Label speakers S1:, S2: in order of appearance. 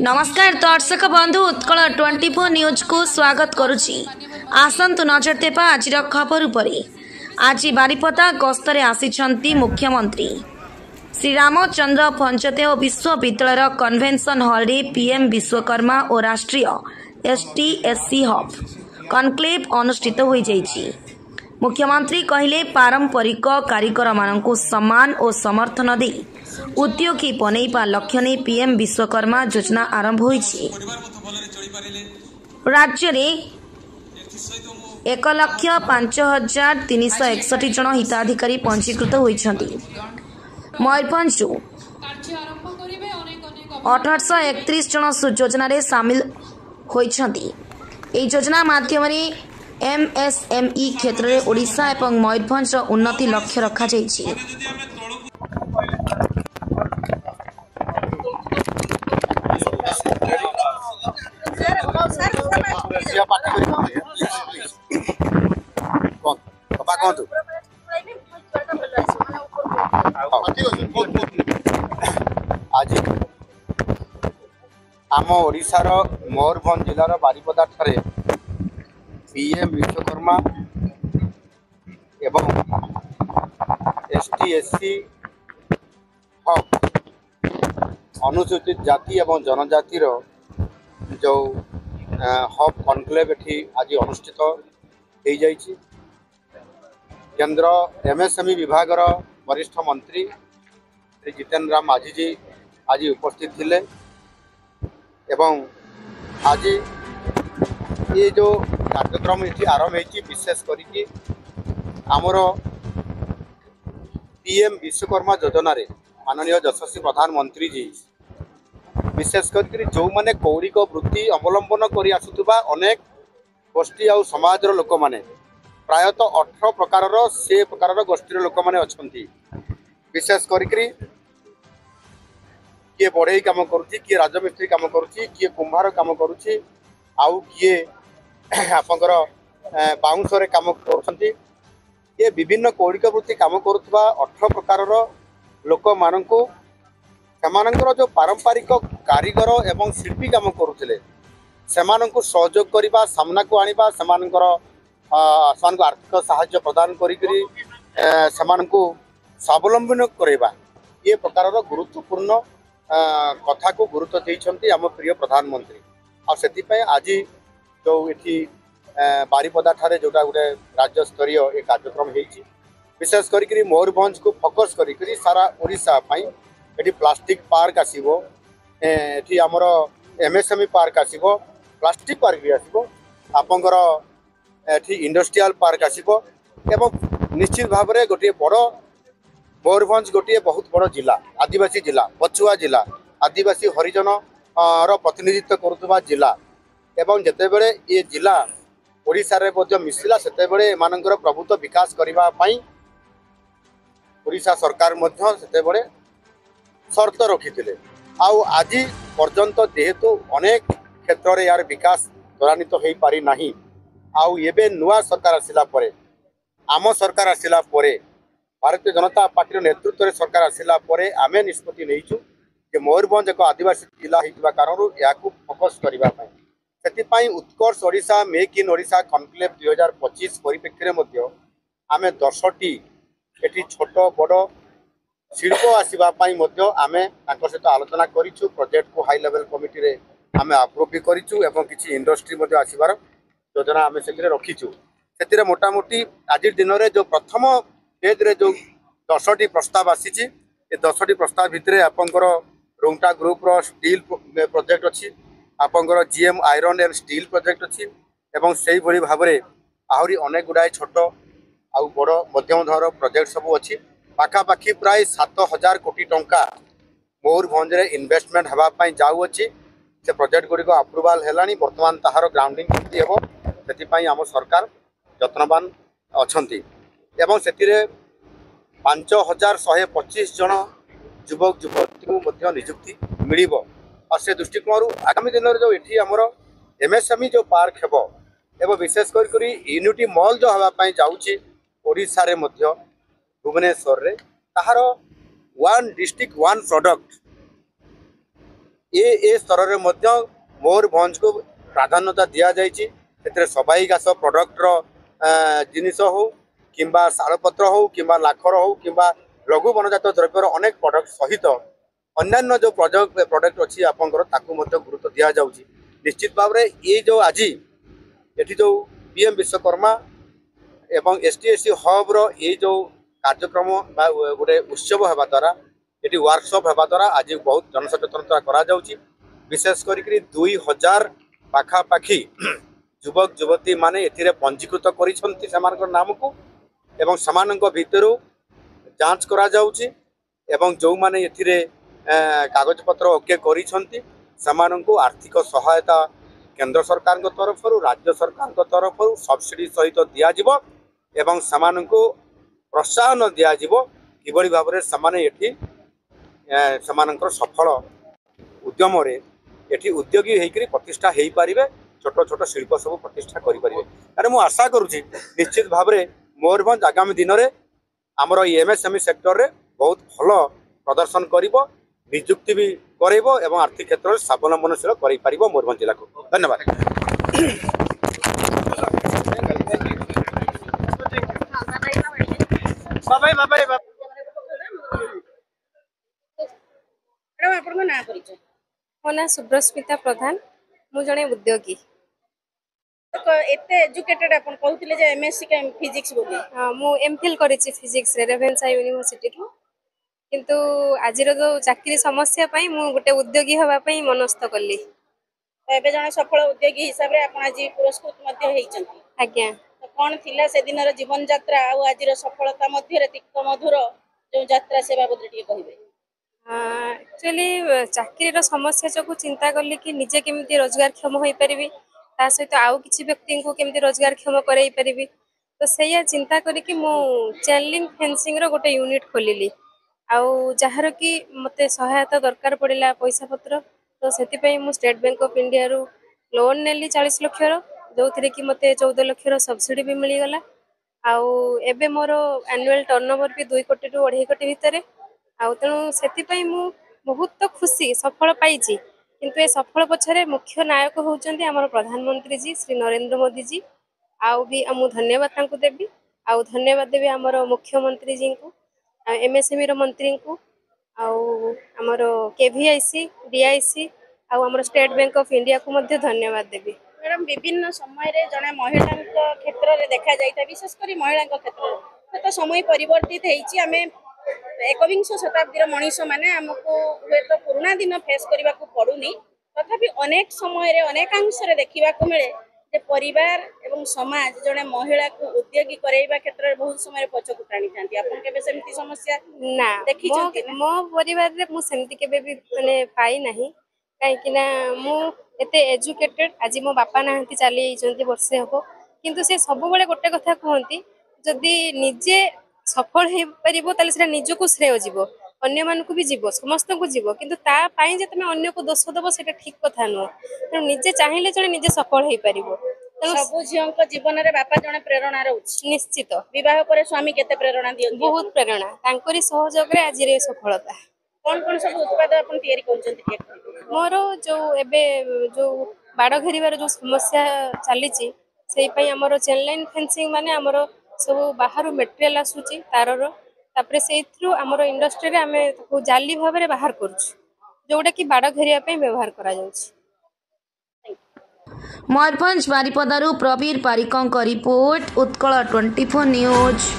S1: नमस्कार दर्शक बंधु उत्कल 24 न्यूज को स्वागत करुछि। आसंतु नजर देबा आज खबर उपरे। आज बारिपदा गस्तरे आसिछंती मुख्यमंत्री श्री रामचंद्र पंचदेव विश्वविद्यालय कन्वेंशन हॉल रे पीएम विश्वकर्मा और राष्ट्रीय एसटी/एससी हब कनक्लेव अनुष्ठित हो जाइछि। मुख्यमंत्री कहले पारंपरिक कारीगर मानकु सम्मान और समर्थन दे उद्योगी बनैबा लक्ष्य ने पीएम विश्वकर्मा योजना आरंभ होइछि। राज्य में 1,05,361 जन हिताधिकारी पंजीकृत होइछन्ति। मयूरभंज 1831 जन योजना रे शामिल होइछन्ति। एई योजना माध्यम एमएसएमई क्षेत्र में ओडिशा एवं मयूरभंज उन्नति लक्ष्य रखा जाइछि।
S2: आज आम ओडिशार मयूरभंज जिलार बारिपदा ठारे पीएम विश्वकर्मा एवं एसटी/एससी हब अनुसूचित जाति एवं जनजातिर जो हब कनक्लेव एठी आज अनुष्ठित हो जाइछि। केंद्र एमएसएमई विभागर वरिष्ठ मंत्री श्री जितेंद्र राम माझी जी आज उपस्थित थिले एवं आज ये जो कार्यक्रम ये आरंभ होती विशेष करी आमर पीएम विश्वकर्मा योजना रे माननीय यशस्वी प्रधानमंत्री जी विशेष कर जो माने कौरिक वृत्ति अवलंबन कर आसुवा अनेक गोष्ठी आ समाज लोक मैंने प्रायतः 18 प्रकार से प्रकार गोष्ठी लोक मैंने अच्छा विशेष कर किए बढ़ई कम करुच्ची, किए राजमिस्त्री कम करुच्ची, किए कुम्हार कम करुच्ची, आउ किए आपंकर बाउंस कम कर विभिन्न कौरिक वृत्ति कम करुवा 18 प्रकार लोक मानू सेमानंकर जो पारंपरिक कारीगर एवं शिल्पी कम करुले सेमानंकु सहयोग करने सामना को आनिबा सेमानंकर आर्थिक सहायता प्रदान करी सेमानंकु स्वावलंबन करवा ये प्रकार गुरुत्वपूर्ण कथा को गुरुत्व देइछन्ति आम प्रिय प्रधानमंत्री। आ सेति आज जो ये बारिपदा ठारे जोटा गोटे राज्य स्तरीय एक कार्यक्रम होइछि विशेष करी मयूरभंज को फोकस करी सारा ओडिशा पई एटी प्लास्टिक पार्क आसीबो, एटी हमर एमएसएमई पार्क आसीबो, प्लास्टिक पार्क भी आसीबो, आपंकर एटी इंडस्ट्रियल पार्क आसीबो एवं निश्चित भाव में गोटे बड़ मयूरभंज गोटे बहुत बड़ जिला आदिवासी जिला पछुआ जिला आदिवासी हरिजन प्रतिनिधित्व करुवा जिला एवं जितेबले ये जिला ओडिशा रे मध्य मिसिला सेतेबले एमानंकर प्रभुत्व विकास करिबा पई ओडिशा सरकार मध्य सेतेबले शर्त रखिथिले। आउ आज पर्यंत जेहेतु अनेक क्षेत्र में यार विकास त्वरान्वित हो पारि नाही आउ एबे नुआ सरकार आसिला परे आम सरकार आसिला परे भारतीय जनता पार्टी नेतृत्व में सरकार आसिला परे आमे निष्पत्ति नहींचु जे मयूरभंज एक आदिवासी जिला होइतिबा कारणु याकु फोकस करिबा पई सेति Utkarsh Odisha make in Odisha conclave 2025 परिप्रेक्षी में मध्य आमे 10टी एटी छोट बड़ शिल्प आसवाई आमे सहित आलोचना करूँ प्रोजेक्ट को हाई लेवल कमिटी रे आमे अप्रूव भी करूँ किसी इंडस्ट्री आसबार योजना आम से रखीचु से मोटामोटी आज दिन में जो प्रथम पेज रे जो 10टी प्रस्ताव आसी 10टी प्रस्ताव भितर आपंकर रोंगटा ग्रुप रो स्टील प्रोजेक्ट अच्छी आपंकर GM iron and steel project अच्छी एवं से भाव में आहरी अनेक गुड़ाए छोट आउ बड़ मध्यम धर प्रोजेक्ट सबू अच्छी पाखापाखि प्राय 7,000 कोटी टंका मयूरभंज रे इन्वेस्टमेंट होगापाई जाऊँगी से प्रोजेक्ट गुड़िक अप्रूवाल है बर्तमान ताहार ग्राउंडिंग केमती हे से आम सरकार यत्नवान अच्छी एवं से 5,125 जन युवक युवती को निजुक्ति मिल से दृष्टिकोण आगामी दिन में जो ये आमर एमएसएमई जो पार्क हे एवं विशेषकर यूनिटी मॉल जो हाँपाई जाऊँगी ओडिशा रे मध्य भुवनेश्वर रे ताहार वन डिस्ट्रिक्ट वन प्रोडक्ट ए स्तर में मयूरभंज को प्राधान्यता दि जाइए सबाई घास प्रडक्टर जिनिस हो कि शालपत्र हो कि लाखर हो कि लघु वनजात द्रव्यर अनेक प्रडक्ट सहित अन्य जो प्रडक्ट अच्छी आपंकर गुरुत्व दि जाऊँगी निश्चित भाव में ये जो आज ये जो पीएम विश्वकर्मा एवं एसटीएससी हब रो ये जो कार्यक्रम गोटे उत्सव होगा द्वारा ये वर्कशॉप होगा द्वारा आज बहुत जनसचेतनता करा जाउची विशेष करी 2000 पाखापाखी युवक युवती माने एथिरे पंजीकृत करिसंती समानकर नाम को एवं समानक भितर जांच करा जाउची एवं जो माने एथिरे कागज पत्र ओके करिसंती समानक आर्थिक सहायता केंद्र सरकार तरफ राज्य सरकार तरफ सब्सिडी सहित दिया जिवो एवं समानक प्रोत्साहन दिया जिवो किबळी भाबरे समाने एठी समानकर सफल उद्यम रे एठी उद्योगी हेकरी प्रतिष्ठा हेई पारिबे छोट छोट शिल्प सब प्रतिष्ठा करि पारिबे अरे मु आशा करूची निश्चित भाव में मयूरभंज आगामी दिन में आमर एमएसएमई सेक्टर रे बहुत भल प्रदर्शन करिवो नियुक्ति भी करेबो एवं आर्थिक क्षेत्र में स्वावलंबनशील करि पारिबो मयूरभंज जिला को धन्यवाद।
S3: मो ना सुब्रस्मिता प्रधान मु जने उद्योगी
S4: एते एजुकेटेड अपन कहउतिले जे एमएससी के फिजिक्स बोली
S3: मु एमफिल करिछि फिजिक्स रे रेभेन्सा यूनिवर्सिटी रो किंतु आजिर जो चाकरी समस्या पई मु गोटे उद्योगी हवा पई मनस्थ करली
S4: एबे जने सफल उद्योगी हिसाब रे अपन आज पुरस्कृत मध्ये हेइचंती
S3: आज्ञा
S4: तो कोन थिला से दिनर जीवन यात्रा आ आजिर सफलता मध्ये रे तिक्त मधुर जो यात्रा से बाबत टिके कहिबे।
S3: एक्चुअली चाकरी समस्या जो चिंता कली कि निजे केमती रोजगार क्षम हो पारि ता सहित आउ किसी व्यक्ति को केमती रोजगार क्षम कराई पारि तो सैया चिंता करी मु चेन लिंक फेंसिंग रो गोटे यूनिट खोलिली आउ जार कि मते सहायता दरकार पड़ा पैसा पत्र तो से मु स्टेट बैंक ऑफ इंडिया रु लोन नेली 40 लाख जो थे कि मते 14 लाख सब्सिडी भी मिलगला आउ एबे मोर एनुअल टर्नओवर भी 2 कोटी रु 2.5 कोटी भितर आउ तेणु से मु बहुत खुशी सफल पाई किंतु ए सफल पछरे मुख्य नायक होउचंती हमर प्रधानमंत्री जी श्री नरेंद्र मोदी जी आउ भी मु धन्यवाद तांको देबी आउ धन्यवाद देबी हमर मुख्यमंत्री जी को एमएसएमई रो मंत्री को आउ हमर केवीआईसी डीआईसी आउ हमर स्टेट बैंक ऑफ इंडिया को मध्ये धन्यवाद देबी।
S4: मैडम विभिन्न समय रे जने महिला क्षेत्र रे देखा जाइता विशेष करी महिला क्षेत्र में तो समय परिवर्तित हेइची हमें 21 शताब्दी मनीष मैंने आमको हुए तो पुराना दिन फेस करने को पड़ुनी तथापि अनेक समय रे अनेकांश रे देखा मिले जे परिवार एवं समाज जने महिला को उद्योगी करैबा क्षेत्र में बहुत समय पछकु टाणी थांती आपन केबे सेमती समस्या
S3: ना
S4: देखि
S3: मो परिवार रे मु सेमती केबे भी माने पाई नाही काहे कि ना मु एते एजुकेटेड आज मो बापा नाहंती चली जंती वर्षे हबो किंतु से सब बेले गोटे कथा कहंती जदी निजे सफल हो पारिबो ताले सेटा निजको श्रेय जीवो अन्य मानकु भी जीवो समस्त को जीवो किंतु ता पाई जे तमे अन्य को दोष दबो सेटा ठीक कथा न त निजे चाहिले जने निजे सफल हो पारिबो
S4: सब झियों जीवन रे बापा जने प्रेरणा रहउछि
S3: निश्चित
S4: विवाह पर स्वामी केते प्रेरणा दियो
S3: बहुत प्रेरणा तांकरी सहयोग रे आज रे सफलता
S4: कौन सब उत्पाद अपन तैयारी करछंती
S3: मोर जो एबे जो बाड़ घेरिबार जो समस्या चलीची सेई पई हमर चेन लाइन फेंसिंग माने हमर सब बाहर मटेरियल आसूची तारर तापर से आमर इंडस्ट्री रे आमे ताको जाली भाव में बाहर करूछु जोटा कि बाड़ घेरिया पे व्यवहार करा जाउछि।
S1: मयूरभंज बारिपदारू प्रवीर पारिकंक रिपोर्ट उत्कल 24 न्यूज।